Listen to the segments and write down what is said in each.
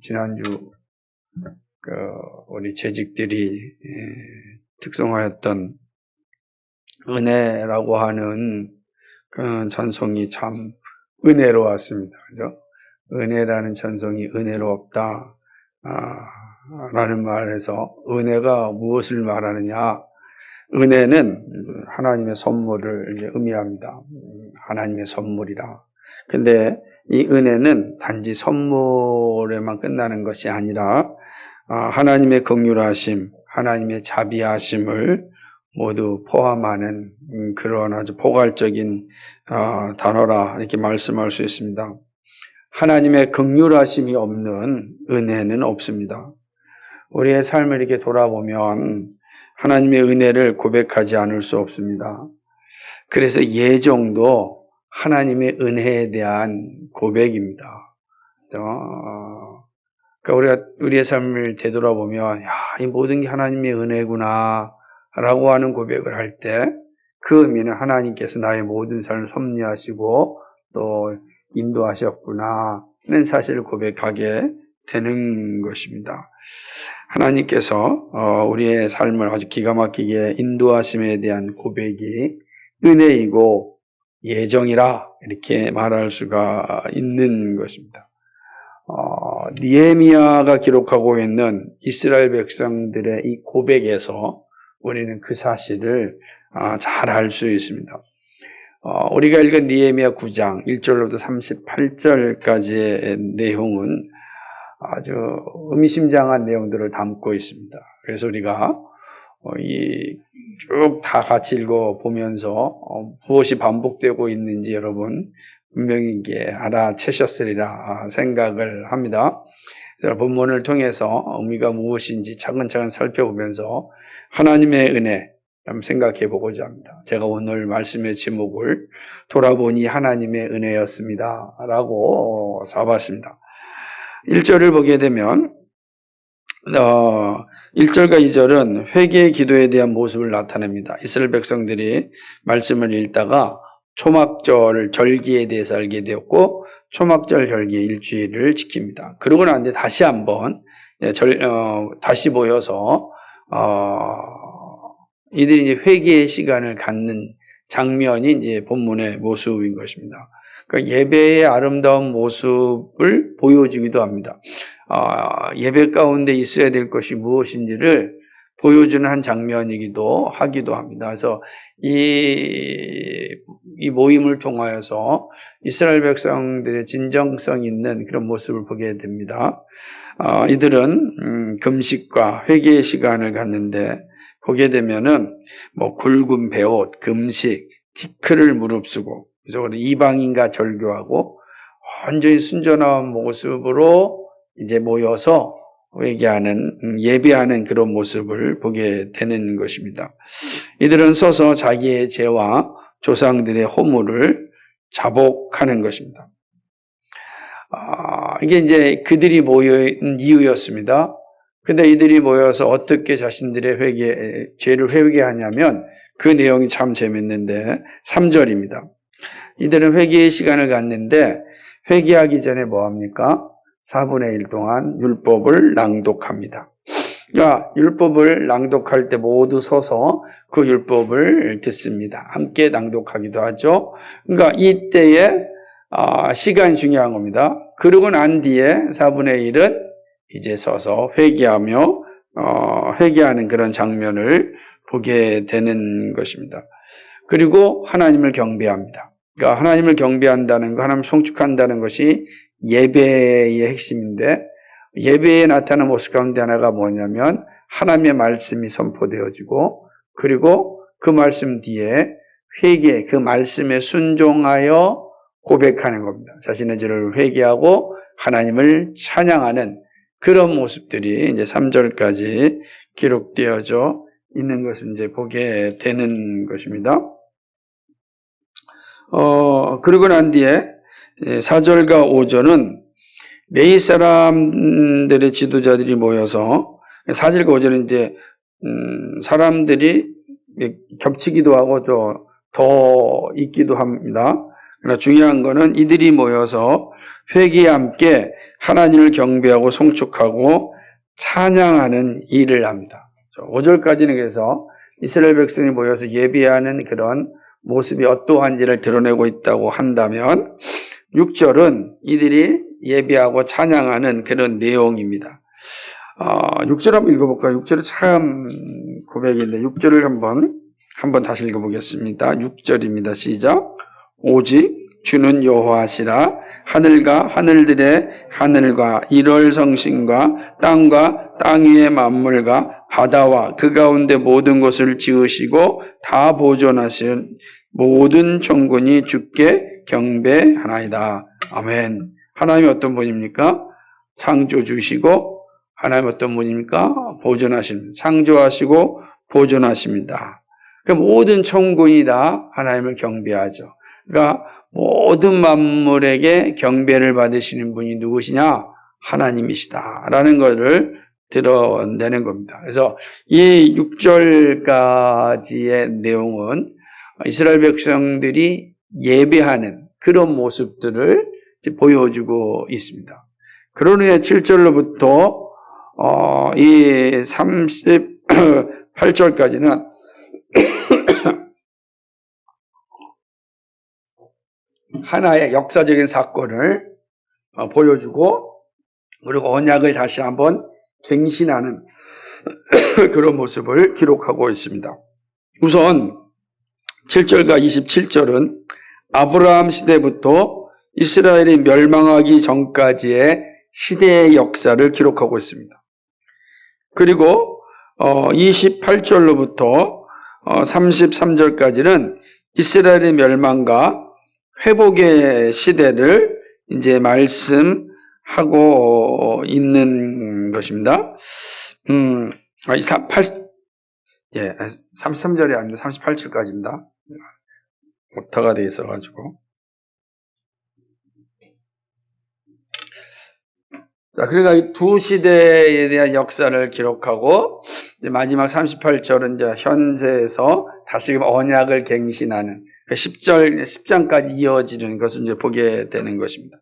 지난주 우리 재직들이 특송하였던 은혜라고 하는 그 전송이 참 은혜로웠습니다. 그죠? 은혜라는 전송이 은혜롭다 라는 말에서 은혜가 무엇을 말하느냐? 은혜는 하나님의 선물을 이제 의미합니다. 하나님의 선물이라. 근데 이 은혜는 단지 선물에만 끝나는 것이 아니라 하나님의 긍휼하심, 하나님의 자비하심을 모두 포함하는 그런 아주 포괄적인 단어라 이렇게 말씀할 수 있습니다. 하나님의 긍휼하심이 없는 은혜는 없습니다. 우리의 삶을 이렇게 돌아보면 하나님의 은혜를 고백하지 않을 수 없습니다. 그래서 예정도 하나님의 은혜에 대한 고백입니다. 그러니까 우리의 삶을 되돌아보면 이 모든 게 하나님의 은혜구나 라고 하는 고백을 할 때 그 의미는 하나님께서 나의 모든 삶을 섭리하시고 또 인도하셨구나는 사실을 고백하게 되는 것입니다. 하나님께서 우리의 삶을 아주 기가 막히게 인도하심에 대한 고백이 은혜이고 예정이라 이렇게 말할 수가 있는 것입니다. 느헤미야가 기록하고 있는 이스라엘 백성들의 이 고백에서 우리는 그 사실을 잘 알 수 있습니다. 우리가 읽은 느헤미야 9장 1절로부터 38절까지의 내용은 아주 의미심장한 내용들을 담고 있습니다. 그래서 우리가 쭉 다 같이 읽어보면서 무엇이 반복되고 있는지 여러분 분명히 이게 알아채셨으리라 생각을 합니다. 그래서 본문을 통해서 의미가 무엇인지 차근차근 살펴보면서 하나님의 은혜 한번 생각해 보고자 합니다. 제가 오늘 말씀의 제목을 돌아보니 하나님의 은혜였습니다 라고 잡았습니다. 1절을 보게 되면 1절과 2절은 회개의 기도에 대한 모습을 나타냅니다. 이스라엘 백성들이 말씀을 읽다가 초막절 절기에 대해서 알게 되었고 초막절 절기 일주일을 지킵니다. 그러고 난 뒤에 다시 한번 다시 모여서 이들이 이제 회개의 시간을 갖는 장면이 이제 본문의 모습인 것입니다. 그러니까 예배의 아름다운 모습을 보여주기도 합니다. 예배 가운데 있어야 될 것이 무엇인지를 보여주는 한 장면이기도 하기도 합니다. 그래서 이 모임을 통하여서 이스라엘 백성들의 진정성 있는 그런 모습을 보게 됩니다. 이들은 금식과 회개의 시간을 갖는데 보게 되면은 굵은 베옷, 금식, 티크를 무릅쓰고 그래서 이방인과 절교하고 완전히 순전한 모습으로 이제 모여서 예배하는 그런 모습을 보게 되는 것입니다. 이들은 서서 자기의 죄와 조상들의 허물을 자복하는 것입니다. 이게 이제 그들이 모인 이유였습니다. 근데 이들이 모여서 어떻게 자신들의 죄를 회개하냐면 그 내용이 참 재밌는데 3절입니다. 이들은 회개의 시간을 갖는데 회개하기 전에 뭐합니까? 4분의 1 동안 율법을 낭독합니다. 그러니까 율법을 낭독할 때 모두 서서 그 율법을 듣습니다. 함께 낭독하기도 하죠. 그러니까 이때의 시간이 중요한 겁니다. 그러고 난 뒤에 4분의 1은 이제 서서 회개하며 회개하는 그런 장면을 보게 되는 것입니다. 그리고 하나님을 경배합니다. 그러니까 하나님을 경배한다는 거, 하나님을 송축한다는 것이 예배의 핵심인데 예배에 나타나는 모습 가운데 하나가 뭐냐면 하나님의 말씀이 선포되어지고 그리고 그 말씀 뒤에 회개, 그 말씀에 순종하여 고백하는 겁니다. 자신의 죄를 회개하고 하나님을 찬양하는 그런 모습들이 이제 3절까지 기록되어져 있는 것을 이제 보게 되는 것입니다. 그러고 난 뒤에 4절과 5절은 메이 사람들의 지도자들이 모여서 4절과 5절은 이제 사람들이 겹치기도 하고 더 있기도 합니다. 그러나 중요한 거는 이들이 모여서 회개에 함께 하나님을 경배하고 송축하고 찬양하는 일을 합니다. 5절까지는 그래서 이스라엘 백성이 모여서 예배하는 그런 모습이 어떠한지를 드러내고 있다고 한다면 6절은 이들이 예배하고 찬양하는 그런 내용입니다. 6절 한번 읽어볼까요? 6절은 참 고백인데 6절을 한번 다시 읽어보겠습니다. 6절입니다. 시작. 오직 주는 여호와시라. 하늘과 하늘들의 하늘과 일월 성신과 땅과 땅 위의 만물과 바다와 그 가운데 모든 것을 지으시고 다 보존하신 모든 천군이 주께 경배하나이다. 아멘. 하나님이 어떤 분입니까? 창조주시고 하나님 어떤 분입니까? 보존하십니다. 창조하시고 보존하십니다. 그러니까 모든 천군이 다 하나님을 경배하죠. 그러니까 모든 만물에게 경배를 받으시는 분이 누구시냐? 하나님이시다라는 것을 드러내는 겁니다. 그래서 이 6절까지의 내용은 이스라엘 백성들이 예배하는 그런 모습들을 보여주고 있습니다. 그런 후에 7절로부터 이 38절까지는 하나의 역사적인 사건을 보여주고 그리고 언약을 다시 한번 갱신하는 그런 모습을 기록하고 있습니다. 우선 7절과 27절은 아브라함 시대부터 이스라엘이 멸망하기 전까지의 시대의 역사를 기록하고 있습니다. 그리고 28절로부터 33절까지는 이스라엘의 멸망과 회복의 시대를 이제 말씀하고 있는 것입니다. 33절이 아니라 38절까지입니다. 오타가 되어 있어가지고. 자, 그러니까 이 두 시대에 대한 역사를 기록하고, 이제 마지막 38절은 이제 현세에서 다시금 언약을 갱신하는 10장까지 이어지는 것을 이제 보게 되는 것입니다.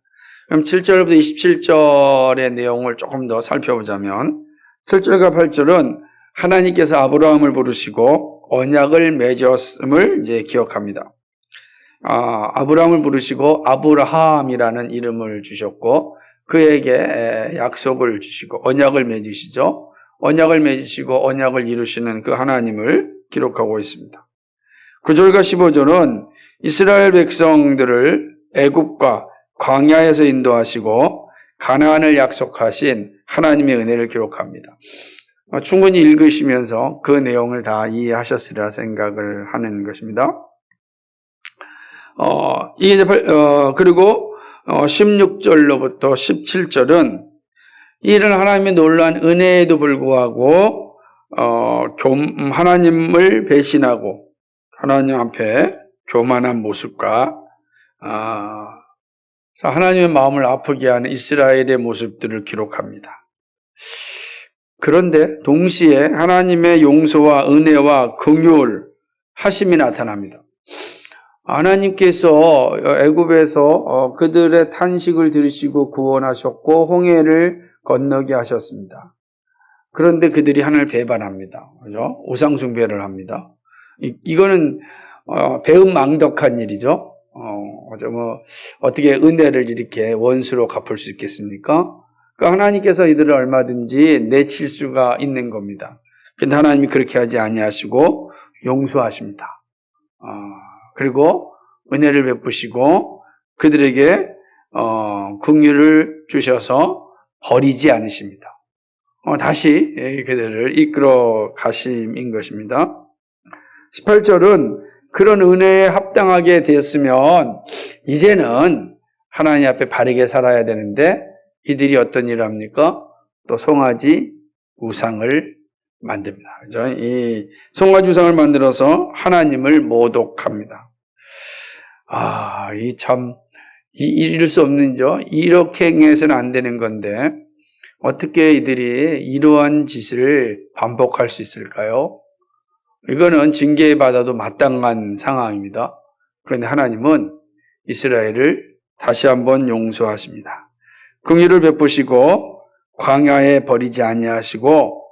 그럼 7절부터 27절의 내용을 조금 더 살펴보자면, 7절과 8절은 하나님께서 아브라함을 부르시고 언약을 맺었음을 이제 기억합니다. 아브라함을 부르시고 아브라함이라는 이름을 주셨고, 그에게 약속을 주시고 언약을 맺으시죠. 언약을 맺으시고 언약을 이루시는 그 하나님을 기록하고 있습니다. 9절과 15절은 이스라엘 백성들을 애굽과 광야에서 인도하시고 가나안을 약속하신 하나님의 은혜를 기록합니다. 충분히 읽으시면서 그 내용을 다 이해하셨으리라 생각을 하는 것입니다. 그리고 16절로부터 17절은 이런 하나님의 놀라운 은혜에도 불구하고 하나님을 배신하고 하나님 앞에 교만한 모습과 하나님의 마음을 아프게 하는 이스라엘의 모습들을 기록합니다. 그런데 동시에 하나님의 용서와 은혜와 긍휼 하심이 나타납니다. 하나님께서 애굽에서 그들의 탄식을 들으시고 구원하셨고 홍해를 건너게 하셨습니다. 그런데 그들이 하나님을 배반합니다. 그죠? 우상 숭배를 합니다. 이거는 배은망덕한 일이죠. 어떻게 은혜를 이렇게 원수로 갚을 수 있겠습니까? 그러니까 하나님께서 이들을 얼마든지 내칠 수가 있는 겁니다. 그런데 하나님이 그렇게 하지 아니하시고 용서하십니다. 그리고 은혜를 베푸시고 그들에게 긍휼을 주셔서 버리지 않으십니다. 다시 그들을 이끌어 가심인 것입니다. 18절은 그런 은혜에 합당하게 됐으면 이제는 하나님 앞에 바르게 살아야 되는데 이들이 어떤 일을 합니까? 또 송아지 우상을 만듭니다. 그죠? 이 송아지 우상을 만들어서 하나님을 모독합니다. 이럴 수 없는 죠. 이렇게 행해서는 안 되는 건데 어떻게 이들이 이러한 짓을 반복할 수 있을까요? 이거는 징계받아도 마땅한 상황입니다. 그런데 하나님은 이스라엘을 다시 한번 용서하십니다. 긍휼을 베푸시고 광야에 버리지 아니하시고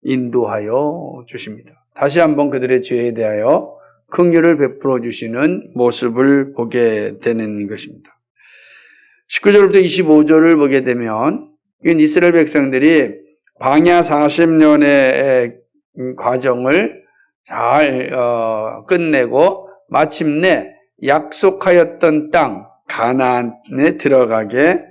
인도하여 주십니다. 다시 한번 그들의 죄에 대하여 긍휼을 베풀어 주시는 모습을 보게 되는 것입니다. 19절부터 25절을 보게 되면 이건 이스라엘 백성들이 광야 40년의 과정을 잘 끝내고 마침내 약속하였던 땅 가나안에 들어가게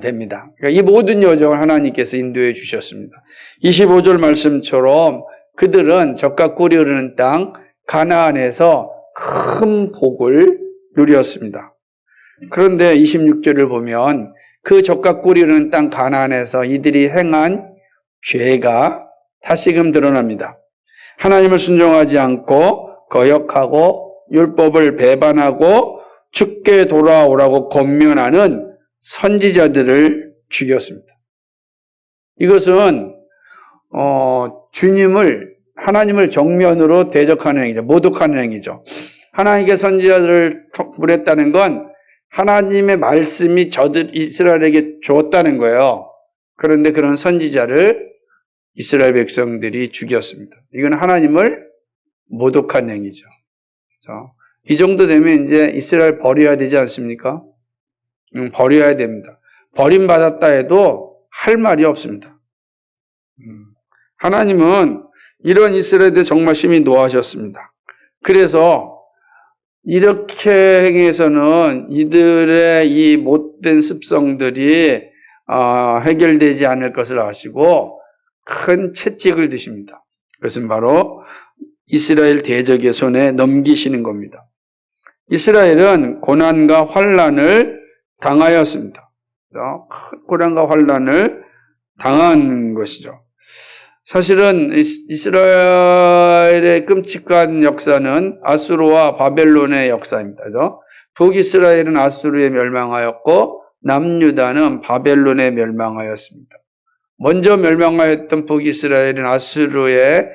됩니다. 그러니까 이 모든 여정을 하나님께서 인도해 주셨습니다. 25절 말씀처럼 그들은 젖과 꿀이 흐르는 땅 가나안에서 큰 복을 누렸습니다. 그런데 26절을 보면 그 젖과 꿀이 흐르는 땅 가나안에서 이들이 행한 죄가 다시금 드러납니다. 하나님을 순종하지 않고 거역하고 율법을 배반하고 주께 돌아오라고 권면하는 선지자들을 죽였습니다. 이것은 하나님을 정면으로 대적하는 행위죠. 모독하는 행위죠. 하나님께 선지자들을 보냈다는 건 하나님의 말씀이 이스라엘에게 주었다는 거예요. 그런데 그런 선지자를 이스라엘 백성들이 죽였습니다. 이건 하나님을 모독한 행위죠. 그렇죠? 이 정도 되면 이제 이스라엘 버려야 되지 않습니까? 버려야 됩니다. 버림받았다 해도 할 말이 없습니다. 하나님은 이런 이스라엘에 정말 심히 노하셨습니다. 그래서 이렇게 행해서는 이들의 이 못된 습성들이 해결되지 않을 것을 아시고 큰 채찍을 드십니다. 그것은 바로 이스라엘 대적의 손에 넘기시는 겁니다. 이스라엘은 고난과 환난을 당하였습니다. 고난과 환난을 당한 것이죠. 사실은 이스라엘의 끔찍한 역사는 아수르와 바벨론의 역사입니다. 그래서 북이스라엘은 아수르에 멸망하였고 남유다는 바벨론에 멸망하였습니다. 먼저 멸망하였던 북이스라엘은 아수르의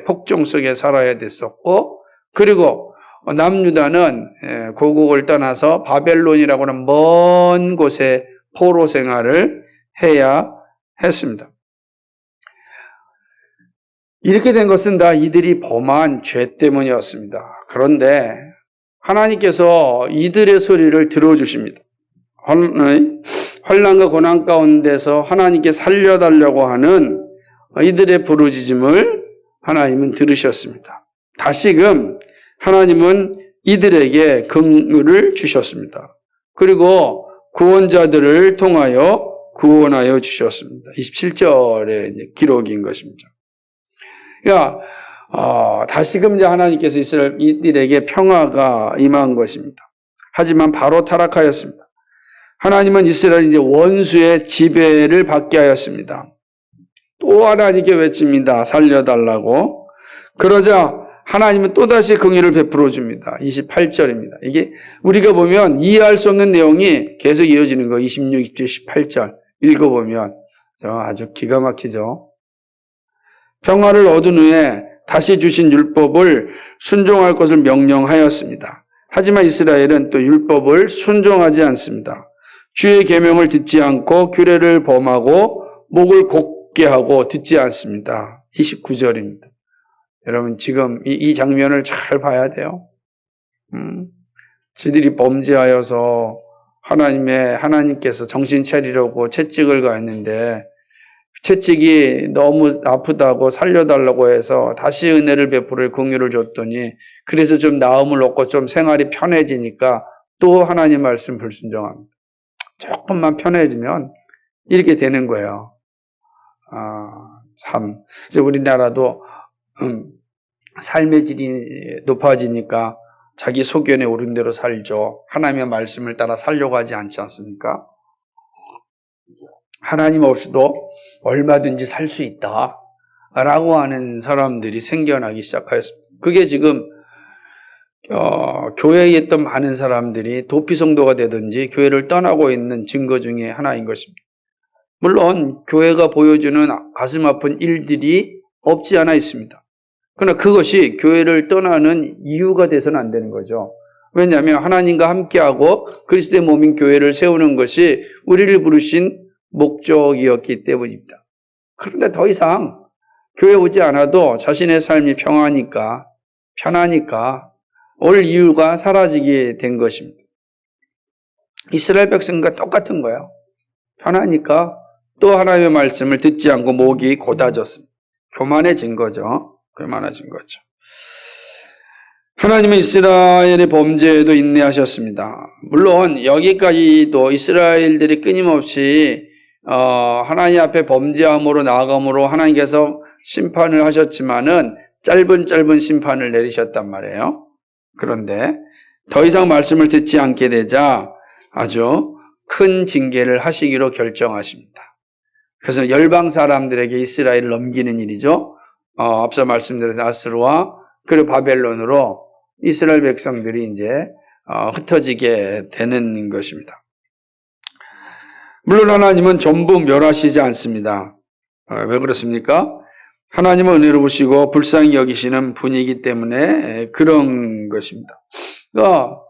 폭종 속에 살아야 됐었고, 그리고 남유다는 고국을 떠나서 바벨론이라고 하는 먼 곳에 포로 생활을 해야 했습니다. 이렇게 된 것은 다 이들이 범한 죄 때문이었습니다. 그런데 하나님께서 이들의 소리를 들어주십니다. 환난과 고난 가운데서 하나님께 살려달라고 하는 이들의 부르짖음을 하나님은 들으셨습니다. 다시금 하나님은 이들에게 긍휼을 주셨습니다. 그리고 구원자들을 통하여 구원하여 주셨습니다. 27절의 기록인 것입니다. 그러니까 다시금 이제 하나님께서 이들에게 평화가 임한 것입니다. 하지만 바로 타락하였습니다. 하나님은 이스라엘 이제 원수의 지배를 받게 하였습니다. 또 하나님께 외칩니다. 살려달라고. 그러자 하나님은 또다시 긍휼을 베풀어 줍니다. 28절입니다. 이게 우리가 보면 이해할 수 없는 내용이 계속 이어지는 거. 26, 27, 18절 읽어보면 아주 기가 막히죠. 평화를 얻은 후에 다시 주신 율법을 순종할 것을 명령하였습니다. 하지만 이스라엘은 또 율법을 순종하지 않습니다. 주의 계명을 듣지 않고 규례를 범하고 목을 곧게 하고 듣지 않습니다. 29절입니다. 여러분 지금 이 장면을 잘 봐야 돼요. 지들이 범죄하여서 하나님께서 정신 차리려고 채찍을 가했는데 채찍이 너무 아프다고 살려달라고 해서 다시 은혜를 베풀을 긍휼을 줬더니 그래서 좀 나음을 얻고 좀 생활이 편해지니까 또 하나님 말씀 불순종합니다. 조금만 편해지면 이렇게 되는 거예요. 참. 이제 우리나라도 삶의 질이 높아지니까 자기 소견에 오른 대로 살죠. 하나님의 말씀을 따라 살려고 하지 않지 않습니까? 하나님 없이도 얼마든지 살 수 있다 라고 하는 사람들이 생겨나기 시작하였습니다. 그게 지금 교회에 있던 많은 사람들이 도피 성도가 되든지 교회를 떠나고 있는 증거 중에 하나인 것입니다. 물론 교회가 보여주는 가슴 아픈 일들이 없지 않아 있습니다. 그러나 그것이 교회를 떠나는 이유가 돼서는 안 되는 거죠. 왜냐하면 하나님과 함께하고 그리스도의 몸인 교회를 세우는 것이 우리를 부르신 목적이었기 때문입니다. 그런데 더 이상 교회 오지 않아도 자신의 삶이 편하니까 올 이유가 사라지게 된 것입니다. 이스라엘 백성과 똑같은 거예요. 편하니까 또 하나님의 말씀을 듣지 않고 목이 곧아졌습니다. 교만해진 거죠. 하나님은 이스라엘의 범죄에도 인내하셨습니다. 물론 여기까지도 이스라엘들이 끊임없이 하나님 앞에 범죄함으로 나아감으로 하나님께서 심판을 하셨지만은 짧은 심판을 내리셨단 말이에요. 그런데 더 이상 말씀을 듣지 않게 되자 아주 큰 징계를 하시기로 결정하십니다. 그래서 열방 사람들에게 이스라엘을 넘기는 일이죠. 앞서 말씀드린 아스루와 그리고 바벨론으로 이스라엘 백성들이 이제 흩어지게 되는 것입니다. 물론 하나님은 전부 멸하시지 않습니다. 왜 그렇습니까? 하나님은 은혜로우시고 불쌍히 여기시는 분이기 때문에 그런 것입니다. 그러니까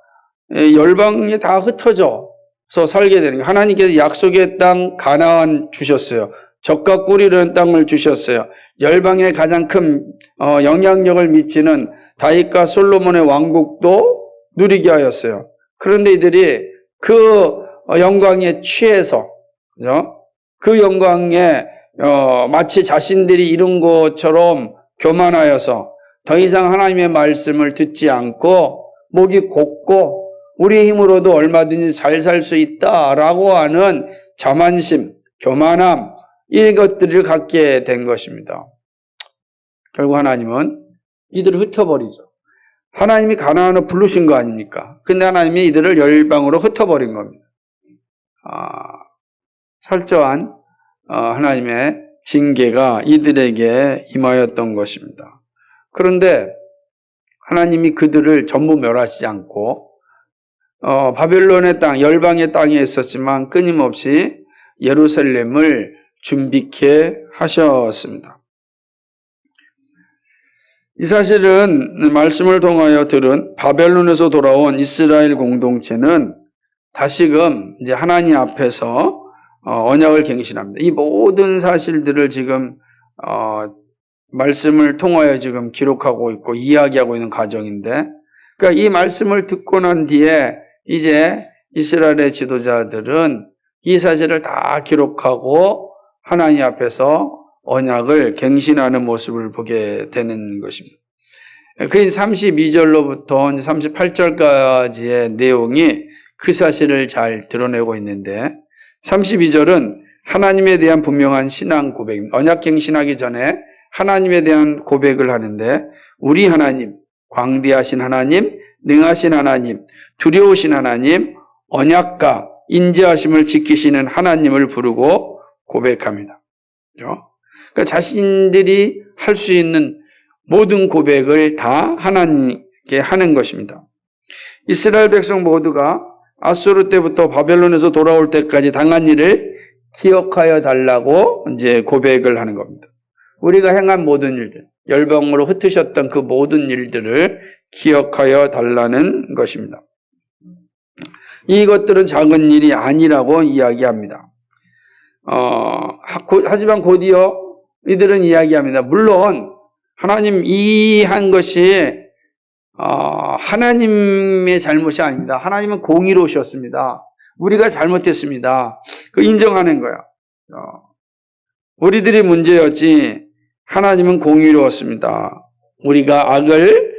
열방에 다 흩어져서 살게 되는 거예요. 하나님께서 약속의 땅 가나안 주셨어요. 젖과 꿀이 흐르는 땅을 주셨어요. 열방에 가장 큰 영향력을 미치는 다윗과 솔로몬의 왕국도 누리게 하였어요. 그런데 이들이 그 영광에 취해서, 그죠? 그 영광에 마치 자신들이 이룬 것처럼 교만하여서 더 이상 하나님의 말씀을 듣지 않고 목이 곧고 우리 힘으로도 얼마든지 잘 살 수 있다라고 하는 자만심, 교만함, 이것들을 갖게 된 것입니다. 결국 하나님은 이들을 흩어버리죠. 하나님이 가나안으로 부르신 거 아닙니까? 근데 하나님이 이들을 열방으로 흩어버린 겁니다. 철저한 하나님의 징계가 이들에게 임하였던 것입니다. 그런데 하나님이 그들을 전부 멸하시지 않고 바벨론의 땅, 열방의 땅에 있었지만 끊임없이 예루살렘을 준비케 하셨습니다. 이 사실은 말씀을 통하여 들은 바벨론에서 돌아온 이스라엘 공동체는 다시금 이제 하나님 앞에서 언약을 갱신합니다. 이 모든 사실들을 지금 말씀을 통하여 지금 기록하고 있고 이야기하고 있는 과정인데, 그러니까 이 말씀을 듣고 난 뒤에 이제 이스라엘의 지도자들은 이 사실을 다 기록하고 하나님 앞에서 언약을 갱신하는 모습을 보게 되는 것입니다. 그 32절로부터 38절까지의 내용이 그 사실을 잘 드러내고 있는데, 32절은 하나님에 대한 분명한 신앙 고백입니다. 언약 갱신하기 전에 하나님에 대한 고백을 하는데, 우리 하나님, 광대하신 하나님, 능하신 하나님, 두려우신 하나님, 언약과 인자하심을 지키시는 하나님을 부르고 고백합니다. 그러니까 자신들이 할 수 있는 모든 고백을 다 하나님께 하는 것입니다. 이스라엘 백성 모두가 아수르 때부터 바벨론에서 돌아올 때까지 당한 일을 기억하여 달라고 이제 고백을 하는 겁니다. 우리가 행한 모든 일들, 열방으로 흩으셨던 그 모든 일들을 기억하여 달라는 것입니다. 이것들은 작은 일이 아니라고 이야기합니다. 하지만 곧이어 이들은 이야기합니다. 물론 하나님 이 한 것이 하나님의 잘못이 아닙니다. 하나님은 공의로우셨습니다. 우리가 잘못했습니다. 그 인정하는 거야. 우리들이 문제였지 하나님은 공의로웠습니다. 우리가 악을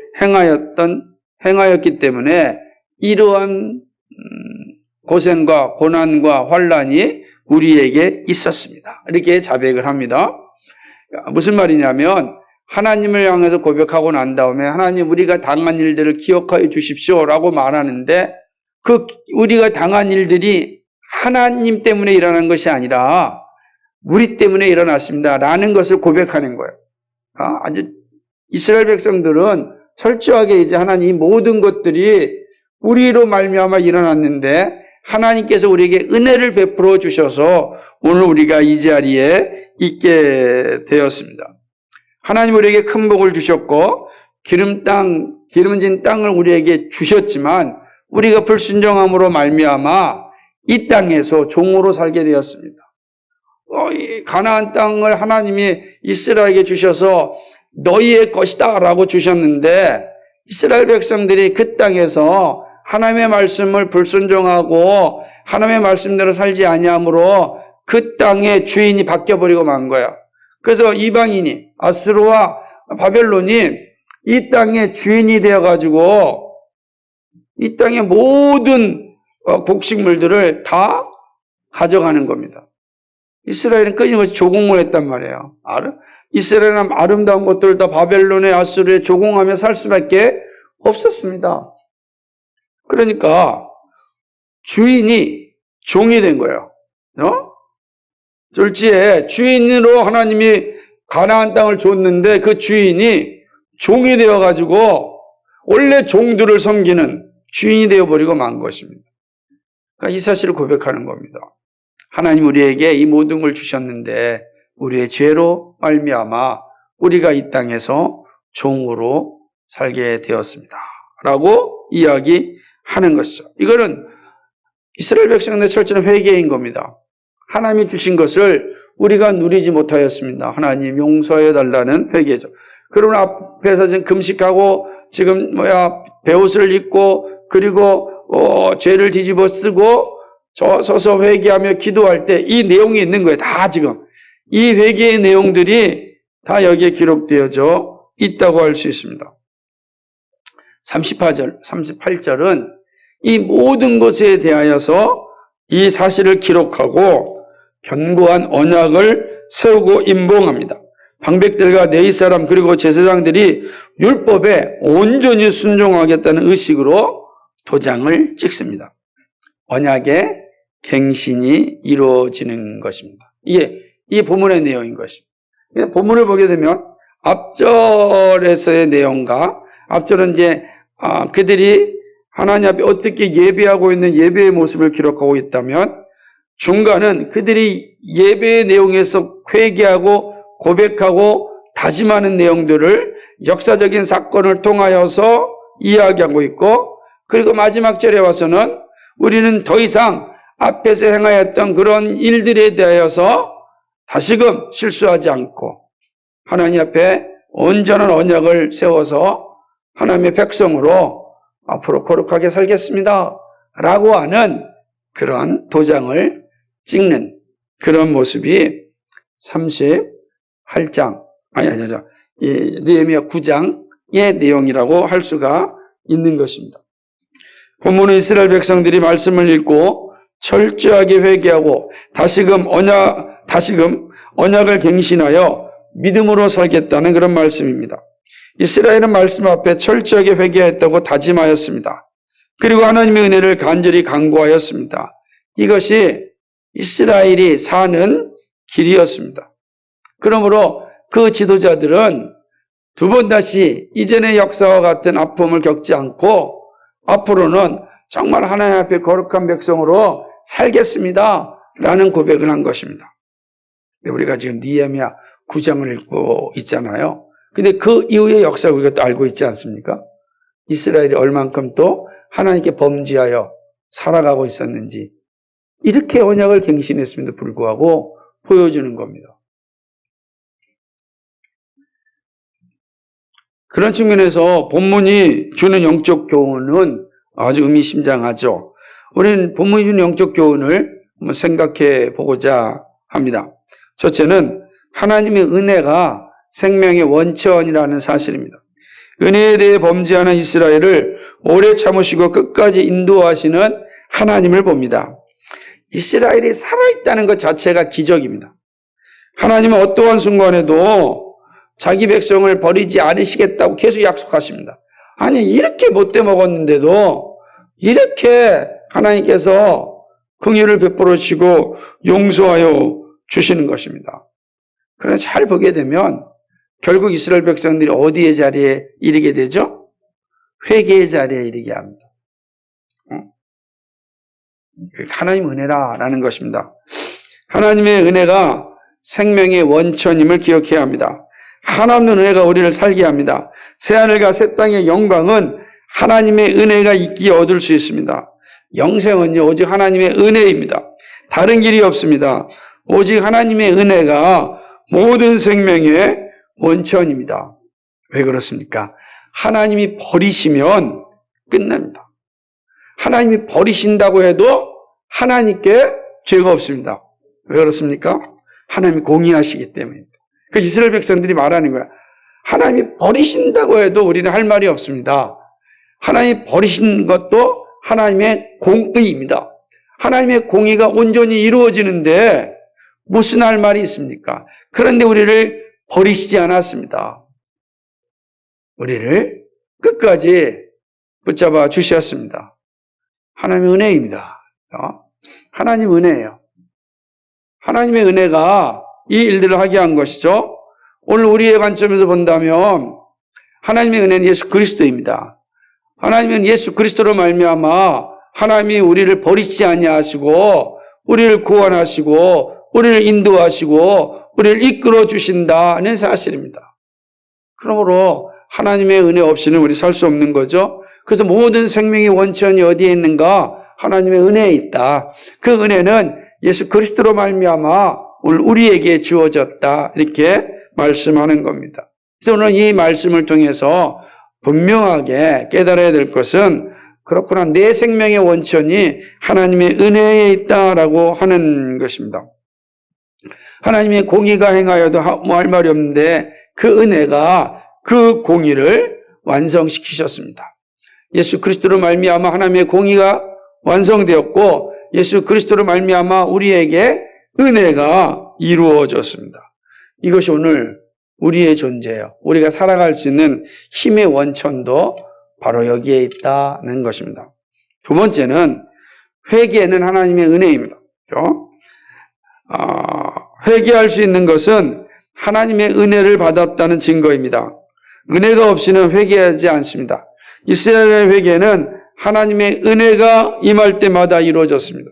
행하였기 때문에 이러한 고생과 고난과 환난이 우리에게 있었습니다. 이렇게 자백을 합니다. 무슨 말이냐면 하나님을 향해서 고백하고 난 다음에 하나님 우리가 당한 일들을 기억하여 주십시오라고 말하는데, 그 우리가 당한 일들이 하나님 때문에 일어난 것이 아니라 우리 때문에 일어났습니다 라는 것을 고백하는 거예요. 아주 이스라엘 백성들은 철저하게 이제 하나님 모든 것들이 우리로 말미암아 일어났는데 하나님께서 우리에게 은혜를 베풀어 주셔서 오늘 우리가 이 자리에 있게 되었습니다. 하나님 우리에게 큰 복을 주셨고 기름진 땅을 우리에게 주셨지만 우리가 불순종함으로 말미암아 이 땅에서 종으로 살게 되었습니다. 이 가나안 땅을 하나님이 이스라엘에게 주셔서 너희의 것이다 라고 주셨는데 이스라엘 백성들이 그 땅에서 하나님의 말씀을 불순종하고 하나님의 말씀대로 살지 아니하므로 그 땅의 주인이 바뀌어버리고 만 거야. 그래서 이방인이 아스루와 바벨론이 이 땅의 주인이 되어가지고 이 땅의 모든 곡식물들을 다 가져가는 겁니다. 이스라엘은 끊임없이 조공을 했단 말이에요. 이스라엘은 아름다운 것들을 다 바벨론의 아수르에 조공하며 살 수밖에 없었습니다. 그러니까 주인이 종이 된 거예요. 졸지에 주인으로 하나님이 가나안 땅을 줬는데 그 주인이 종이 되어가지고 원래 종들을 섬기는 주인이 되어버리고 만 것입니다. 그러니까 이 사실을 고백하는 겁니다. 하나님 우리에게 이 모든 걸 주셨는데 우리의 죄로 말미암아 우리가 이 땅에서 종으로 살게 되었습니다. 라고 이야기하는 것이죠. 이거는 이스라엘 백성들의 철저한 회개인 겁니다. 하나님이 주신 것을 우리가 누리지 못하였습니다. 하나님 용서해 달라는 회개죠. 그러면 앞에서 지금 금식하고 지금 베옷을 입고 그리고 죄를 뒤집어 쓰고 서서 회개하며 기도할 때 이 내용이 있는 거예요. 다 지금 이 회개의 내용들이 다 여기에 기록되어져 있다고 할 수 있습니다. 38절은 이 모든 것에 대하여서 이 사실을 기록하고 견고한 언약을 세우고 임봉합니다. 방백들과 네이 사람 그리고 제사장들이 율법에 온전히 순종하겠다는 의식으로 도장을 찍습니다. 언약의 갱신이 이루어지는 것입니다. 이게 이 본문의 내용인 것입니다. 본문을 보게 되면 앞절에서의 내용과 앞절은 이제 그들이 하나님 앞에 어떻게 예배하고 있는 예배의 모습을 기록하고 있다면 중간은 그들이 예배의 내용에서 회개하고 고백하고 다짐하는 내용들을 역사적인 사건을 통하여서 이야기하고 있고 그리고 마지막 절에 와서는 우리는 더 이상 앞에서 행하였던 그런 일들에 대하여서 다시금 실수하지 않고 하나님 앞에 온전한 언약을 세워서 하나님의 백성으로 앞으로 거룩하게 살겠습니다 라고 하는 그런 도장을 찍는 그런 모습이 38장 느헤미야 9장의 내용이라고 할 수가 있는 것입니다. 본문은 이스라엘 백성들이 말씀을 읽고 철저하게 회개하고 다시금 언약을 갱신하여 믿음으로 살겠다는 그런 말씀입니다. 이스라엘은 말씀 앞에 철저하게 회개했다고 다짐하였습니다. 그리고 하나님의 은혜를 간절히 간구하였습니다. 이것이 이스라엘이 사는 길이었습니다. 그러므로 그 지도자들은 두 번 다시 이전의 역사와 같은 아픔을 겪지 않고 앞으로는 정말 하나님 앞에 거룩한 백성으로 살겠습니다 라는 고백을 한 것입니다. 우리가 지금 느헤미야 9장을 읽고 있잖아요. 근데 그 이후의 역사를 우리가 또 알고 있지 않습니까? 이스라엘이 얼만큼 또 하나님께 범죄하여 살아가고 있었는지 이렇게 언약을 갱신했음에도 불구하고 보여주는 겁니다. 그런 측면에서 본문이 주는 영적 교훈은 아주 의미심장하죠. 우리는 본문이 주는 영적 교훈을 한번 생각해 보고자 합니다. 첫째는 하나님의 은혜가 생명의 원천이라는 사실입니다. 은혜에 대해 범죄하는 이스라엘을 오래 참으시고 끝까지 인도하시는 하나님을 봅니다. 이스라엘이 살아있다는 것 자체가 기적입니다. 하나님은 어떠한 순간에도 자기 백성을 버리지 않으시겠다고 계속 약속하십니다. 아니 이렇게 못돼 먹었는데도 이렇게 하나님께서 긍휼을 베풀어 주시고 용서하여 주시는 것입니다. 그러나 잘 보게 되면 결국 이스라엘 백성들이 어디의 자리에 이르게 되죠? 회개의 자리에 이르게 합니다. 하나님 은혜라는 것입니다. 하나님의 은혜가 생명의 원천임을 기억해야 합니다. 한없는 은혜가 우리를 살게 합니다. 새하늘과 새 땅의 영광은 하나님의 은혜가 있기에 얻을 수 있습니다. 영생은요, 오직 하나님의 은혜입니다. 다른 길이 없습니다. 오직 하나님의 은혜가 모든 생명의 원천입니다. 왜 그렇습니까? 하나님이 버리시면 끝납니다. 하나님이 버리신다고 해도 하나님께 죄가 없습니다. 왜 그렇습니까? 하나님이 공의하시기 때문입니다. 그 이스라엘 백성들이 말하는 거야. 하나님이 버리신다고 해도 우리는 할 말이 없습니다. 하나님이 버리신 것도 하나님의 공의입니다. 하나님의 공의가 온전히 이루어지는데 무슨 할 말이 있습니까? 그런데 우리를 버리시지 않았습니다. 우리를 끝까지 붙잡아 주셨습니다. 하나님의 은혜입니다. 하나님 은혜예요. 하나님의 은혜가 이 일들을 하게 한 것이죠. 오늘 우리의 관점에서 본다면 하나님의 은혜는 예수 그리스도입니다. 하나님은 예수 그리스도로 말미암아 하나님이 우리를 버리지 아니하시고 우리를 구원하시고 우리를 인도하시고 우리를 이끌어 주신다는 사실입니다. 그러므로 하나님의 은혜 없이는 우리 살 수 없는 거죠. 그래서 모든 생명의 원천이 어디에 있는가? 하나님의 은혜에 있다. 그 은혜는 예수 그리스도로 말미암아 우리에게 주어졌다. 이렇게 말씀하는 겁니다. 그래서 오늘 이 말씀을 통해서 분명하게 깨달아야 될 것은 그렇구나. 내 생명의 원천이 하나님의 은혜에 있다라고 하는 것입니다. 하나님의 공의가 행하여도 뭐 할 말이 없는데 그 은혜가 그 공의를 완성시키셨습니다. 예수 그리스도로 말미암아 하나님의 공의가 완성되었고 예수 그리스도로 말미암아 우리에게 은혜가 이루어졌습니다. 이것이 오늘 우리의 존재예요. 우리가 살아갈 수 있는 힘의 원천도 바로 여기에 있다는 것입니다. 두 번째는 회개는 하나님의 은혜입니다. 그렇죠? 회개할 수 있는 것은 하나님의 은혜를 받았다는 증거입니다. 은혜가 없이는 회개하지 않습니다. 이스라엘의 회개는 하나님의 은혜가 임할 때마다 이루어졌습니다.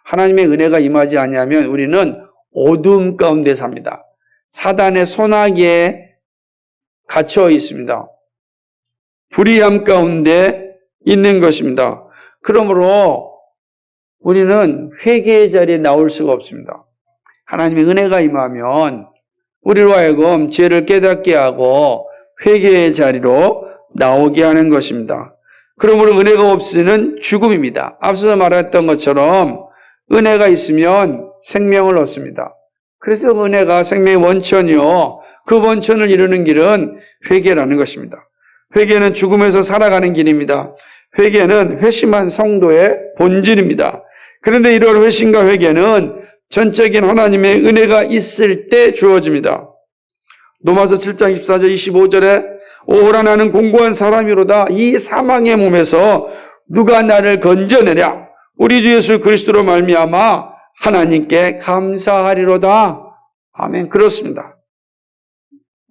하나님의 은혜가 임하지 아니하면 우리는 어둠 가운데 삽니다. 사단의 손아귀에 갇혀 있습니다. 불의함 가운데 있는 것입니다. 그러므로 우리는 회개의 자리에 나올 수가 없습니다. 하나님의 은혜가 임하면 우리로 하여금 죄를 깨닫게 하고 회개의 자리로 나오게 하는 것입니다. 그러므로 은혜가 없이는 죽음입니다. 앞서서 말했던 것처럼 은혜가 있으면 생명을 얻습니다. 그래서 은혜가 생명의 원천이요. 그 원천을 이루는 길은 회개라는 것입니다. 회개는 죽음에서 살아가는 길입니다. 회개는 회심한 성도의 본질입니다. 그런데 이러한 회심과 회개는 전적인 하나님의 은혜가 있을 때 주어집니다. 로마서 7장 14절 25절에 오호라 나는 공고한 사람이로다. 이 사망의 몸에서 누가 나를 건져내랴. 우리 주 예수 그리스도로 말미암아 하나님께 감사하리로다. 아멘. 그렇습니다.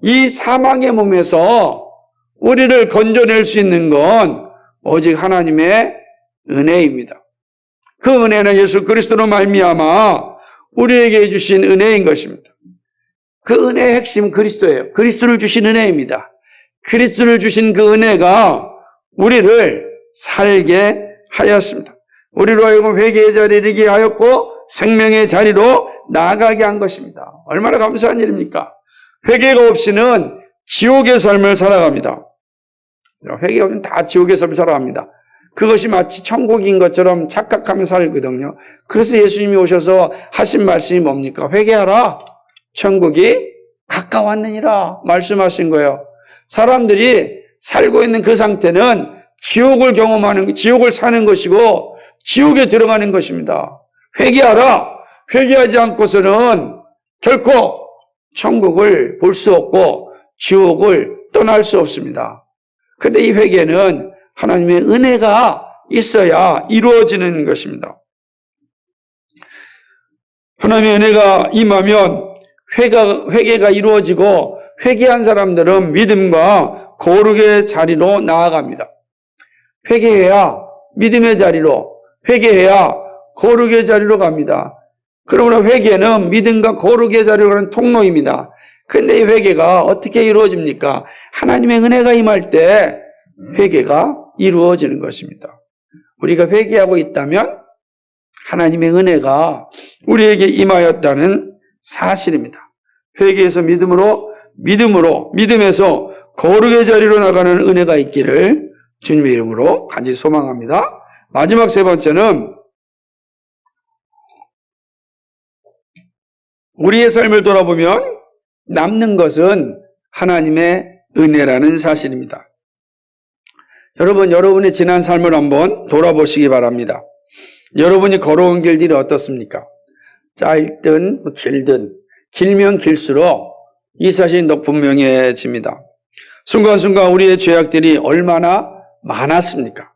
이 사망의 몸에서 우리를 건져낼 수 있는 건 오직 하나님의 은혜입니다. 그 은혜는 예수 그리스도로 말미암아 우리에게 주신 은혜인 것입니다. 그 은혜의 핵심은 그리스도예요. 그리스도를 주신 은혜입니다. 그리스도를 주신 그 은혜가 우리를 살게 하였습니다. 우리로 하여금 회개의 자리에 이르게 하였고 생명의 자리로 나아가게 한 것입니다. 얼마나 감사한 일입니까? 회개가 없이는 지옥의 삶을 살아갑니다. 회개가 없이는 다 지옥의 삶을 살아갑니다. 그것이 마치 천국인 것처럼 착각하며 살거든요. 그래서 예수님이 오셔서 하신 말씀이 뭡니까? 회개하라. 천국이 가까웠느니라 말씀하신 거예요. 사람들이 살고 있는 그 상태는 지옥을 경험하는, 지옥을 사는 것이고 지옥에 들어가는 것입니다. 회개하라. 회개하지 않고서는 결코 천국을 볼 수 없고 지옥을 떠날 수 없습니다. 그런데 이 회개는 하나님의 은혜가 있어야 이루어지는 것입니다. 하나님의 은혜가 임하면 회개가 이루어지고 회개한 사람들은 믿음과 거룩의 자리로 나아갑니다. 회개해야 믿음의 자리로, 회개해야 거룩의 자리로 갑니다. 그러므로 회개는 믿음과 거룩의 자리로 가는 통로입니다. 근데 이 회개가 어떻게 이루어집니까? 하나님의 은혜가 임할 때 회개가 이루어지는 것입니다. 우리가 회개하고 있다면 하나님의 은혜가 우리에게 임하였다는 사실입니다. 회개에서 믿음에서 거룩의 자리로 나가는 은혜가 있기를 주님의 이름으로 간절히 소망합니다. 마지막 세 번째는 우리의 삶을 돌아보면 남는 것은 하나님의 은혜라는 사실입니다. 여러분의 지난 삶을 한번 돌아보시기 바랍니다. 여러분이 걸어온 길들이 어떻습니까? 짧든 길든 길면 길수록 이 사실이 더 분명해집니다. 순간순간 우리의 죄악들이 얼마나 많았습니까?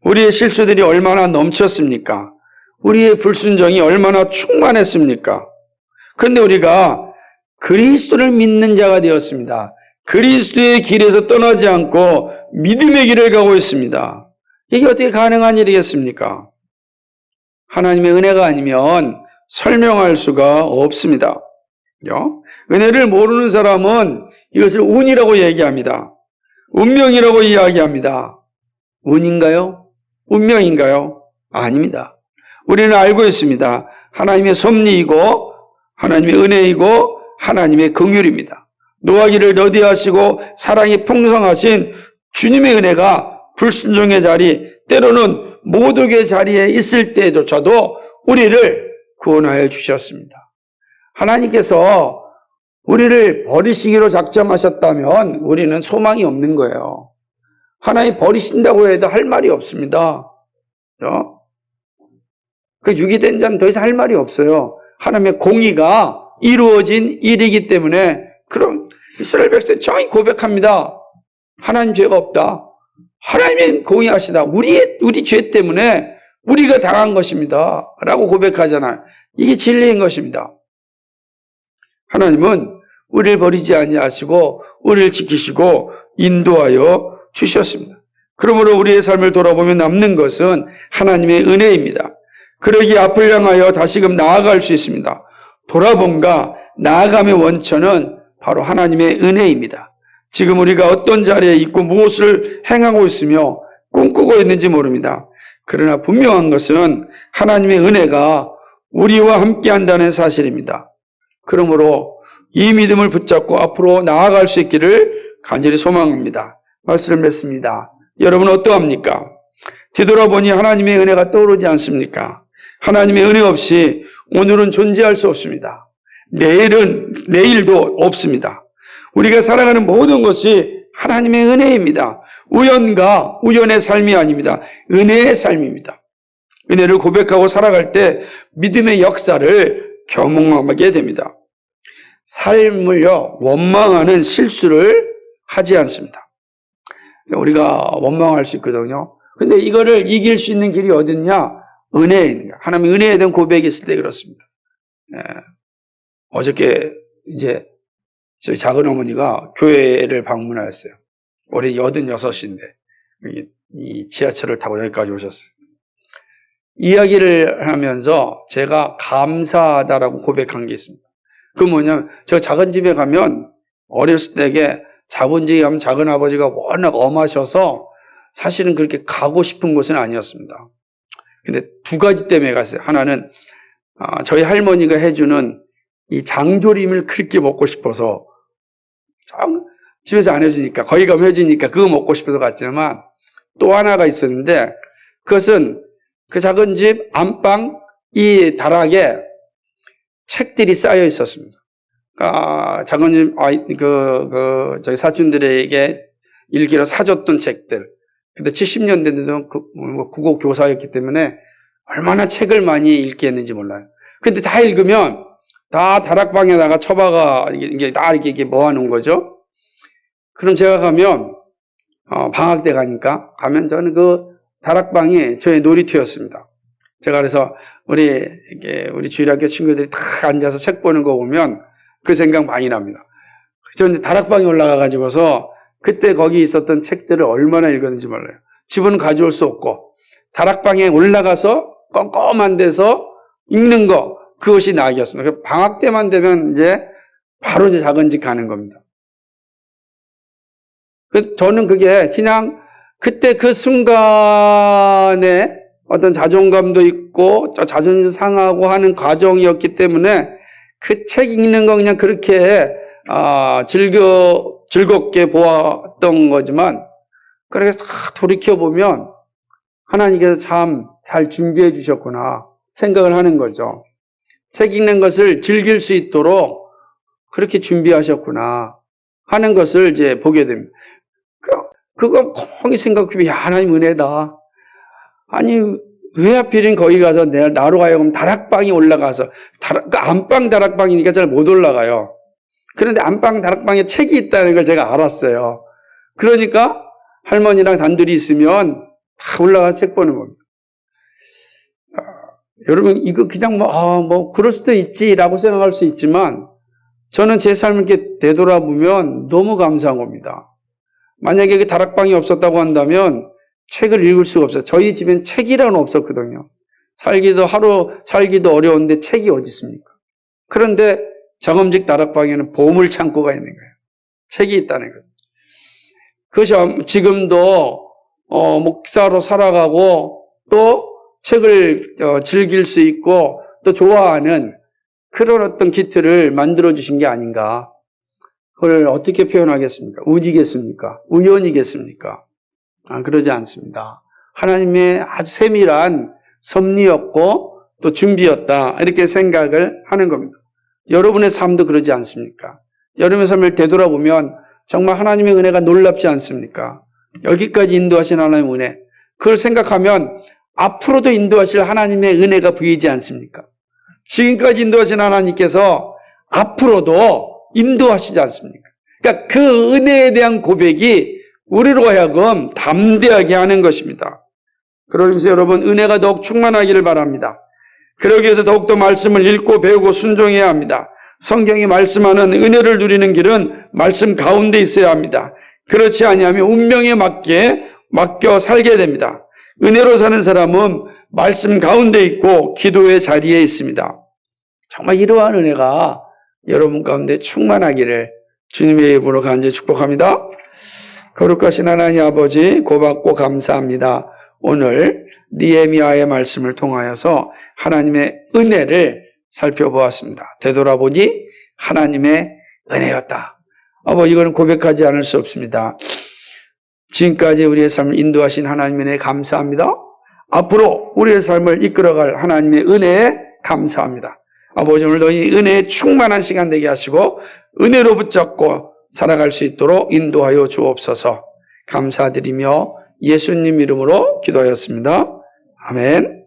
우리의 실수들이 얼마나 넘쳤습니까? 우리의 불순종이 얼마나 충만했습니까? 그런데 우리가 그리스도를 믿는 자가 되었습니다. 그리스도의 길에서 떠나지 않고 믿음의 길을 가고 있습니다. 이게 어떻게 가능한 일이겠습니까? 하나님의 은혜가 아니면 설명할 수가 없습니다. 은혜를 모르는 사람은 이것을 운이라고 얘기합니다. 운명이라고 이야기합니다. 운인가요? 운명인가요? 아닙니다. 우리는 알고 있습니다. 하나님의 섭리이고 하나님의 은혜이고 하나님의 긍휼입니다. 노하기를 더디하시고 사랑이 풍성하신 주님의 은혜가 불순종의 자리, 때로는 모독의 자리에 있을 때조차도 우리를 구원하여 주셨습니다. 하나님께서 우리를 버리시기로 작정하셨다면 우리는 소망이 없는 거예요. 하나님 버리신다고 해도 할 말이 없습니다. 그 유기된 자는 더 이상 할 말이 없어요. 하나님의 공의가 이루어진 일이기 때문에 그럼 이스라엘 백성이 정확히 고백합니다. 하나님 죄가 없다. 하나님이 공의하시다. 우리 죄 때문에 우리가 당한 것입니다. 라고 고백하잖아요. 이게 진리인 것입니다. 하나님은 우리를 버리지 아니하시고 우리를 지키시고 인도하여 주셨습니다. 그러므로 우리의 삶을 돌아보면 남는 것은 하나님의 은혜입니다. 그러기 앞을 향하여 다시금 나아갈 수 있습니다. 돌아봄과 나아감의 원천은 바로 하나님의 은혜입니다. 지금 우리가 어떤 자리에 있고 무엇을 행하고 있으며 꿈꾸고 있는지 모릅니다. 그러나 분명한 것은 하나님의 은혜가 우리와 함께한다는 사실입니다. 그러므로 이 믿음을 붙잡고 앞으로 나아갈 수 있기를 간절히 소망합니다. 말씀을 맺습니다. 여러분 어떠합니까? 뒤돌아보니 하나님의 은혜가 떠오르지 않습니까? 하나님의 은혜 없이 오늘은 존재할 수 없습니다. 내일도 없습니다. 우리가 살아가는 모든 것이 하나님의 은혜입니다. 우연의 삶이 아닙니다. 은혜의 삶입니다. 은혜를 고백하고 살아갈 때 믿음의 역사를 경험하게 됩니다. 삶을요, 원망하는 실수를 하지 않습니다. 우리가 원망할 수 있거든요. 근데 이거를 이길 수 있는 길이 어딨냐? 은혜에 있는 거예요. 하나님의 은혜에 대한 고백이 있을 때 그렇습니다. 어저께 이제 저희 작은 어머니가 교회를 방문하였어요. 올해 86인데 이 지하철을 타고 여기까지 오셨어요. 이야기를 하면서 제가 감사하다라고 고백한 게 있습니다. 그 뭐냐면 제가 작은 집에 가면 어렸을 때에 자본주의 하면 작은 아버지가 워낙 엄하셔서 사실은 그렇게 가고 싶은 곳은 아니었습니다. 근데 두 가지 때문에 갔어요. 하나는 저희 할머니가 해주는 이 장조림을 그렇게 먹고 싶어서 집에서 안 해주니까 거기 가면 해주니까 그거 먹고 싶어서 갔지만 또 하나가 있었는데 그것은 그 작은 집 안방 이 다락에 책들이 쌓여 있었습니다. 작은 집 저희 사촌들에게 일기로 사줬던 책들. 근데 70년대인데도 국어 교사였기 때문에 얼마나 책을 많이 읽겠는지 몰라요. 근데 다 읽으면 다 다락방에다가 처박아 이게 다 이렇게 모아놓은 거죠. 그럼 제가 가면 방학 때 가면 저는 그 다락방이 저의 놀이터였습니다. 제가 그래서 우리 주일학교 친구들이 다 앉아서 책 보는 거 보면 그 생각 많이 납니다. 저는 다락방에 올라가가지고서 그때 거기 있었던 책들을 얼마나 읽었는지 몰라요. 집은 가져올 수 없고 다락방에 올라가서 껌껌한 데서 읽는 거 그것이 낙이었습니다. 방학 때만 되면 이제 바로 이제 자건직 가는 겁니다. 저는 그게 그냥 그때 그 순간에 어떤 자존감도 있고 자존심 상하고 하는 과정이었기 때문에 그 책 읽는 거 그냥 그렇게 즐겁게 보았던 거지만, 그렇게 돌이켜보면 하나님께서 참 잘 준비해 주셨구나 생각을 하는 거죠. 책 읽는 것을 즐길 수 있도록 그렇게 준비하셨구나 하는 것을 이제 보게 됩니다. 그거 콩이 생각해보면, 야, 하나님 은혜다. 아니, 왜 하필은 거기 가서 나로 하여금 다락방에 올라가서, 안방 다락방이니까 잘 못 올라가요. 그런데 안방 다락방에 책이 있다는 걸 제가 알았어요. 그러니까 할머니랑 단둘이 있으면 다 올라가서 책 보는 겁니다. 여러분, 이거 그냥 그럴 수도 있지라고 생각할 수 있지만, 저는 제 삶을 이렇게 되돌아보면 너무 감사한 겁니다. 만약에 그 다락방이 없었다고 한다면 책을 읽을 수가 없어요. 저희 집엔 책이라는 없었거든요. 살기도 어려운데 책이 어디 있습니까? 그런데 자금직 다락방에는 보물 창고가 있는 거예요. 책이 있다는 거죠. 그것이 지금도 목사로 살아가고 또 책을 즐길 수 있고 또 좋아하는 그런 어떤 기틀을 만들어 주신 게 아닌가. 그걸 어떻게 표현하겠습니까? 운이겠습니까? 우연이겠습니까? 그러지 않습니다. 하나님의 아주 세밀한 섭리였고 또 준비였다, 이렇게 생각을 하는 겁니다. 여러분의 삶도 그러지 않습니까? 여러분의 삶을 되돌아보면 정말 하나님의 은혜가 놀랍지 않습니까? 여기까지 인도하신 하나님의 은혜, 그걸 생각하면 앞으로도 인도하실 하나님의 은혜가 보이지 않습니까? 지금까지 인도하신 하나님께서 앞으로도 인도하시지 않습니까? 그러니까 그 은혜에 대한 고백이 우리로 하여금 담대하게 하는 것입니다. 그러면서 여러분, 은혜가 더욱 충만하기를 바랍니다. 그러기 위해서 더욱더 말씀을 읽고 배우고 순종해야 합니다. 성경이 말씀하는 은혜를 누리는 길은 말씀 가운데 있어야 합니다. 그렇지 아니하면 운명에 맡겨 살게 됩니다. 은혜로 사는 사람은 말씀 가운데 있고 기도의 자리에 있습니다. 정말 이러한 은혜가 여러분 가운데 충만하기를 주님의 이름으로 간절히 축복합니다. 거룩하신 하나님 아버지, 고맙고 감사합니다. 오늘 느헤미야의 말씀을 통하여서 하나님의 은혜를 살펴보았습니다. 되돌아보니 하나님의 은혜였다. 이거는 고백하지 않을 수 없습니다. 지금까지 우리의 삶을 인도하신 하나님의 은혜에 감사합니다. 앞으로 우리의 삶을 이끌어갈 하나님의 은혜에 감사합니다. 아버지, 오늘도 이 은혜에 충만한 시간 되게 하시고 은혜로 붙잡고 살아갈 수 있도록 인도하여 주옵소서. 감사드리며 예수님 이름으로 기도하였습니다. 아멘.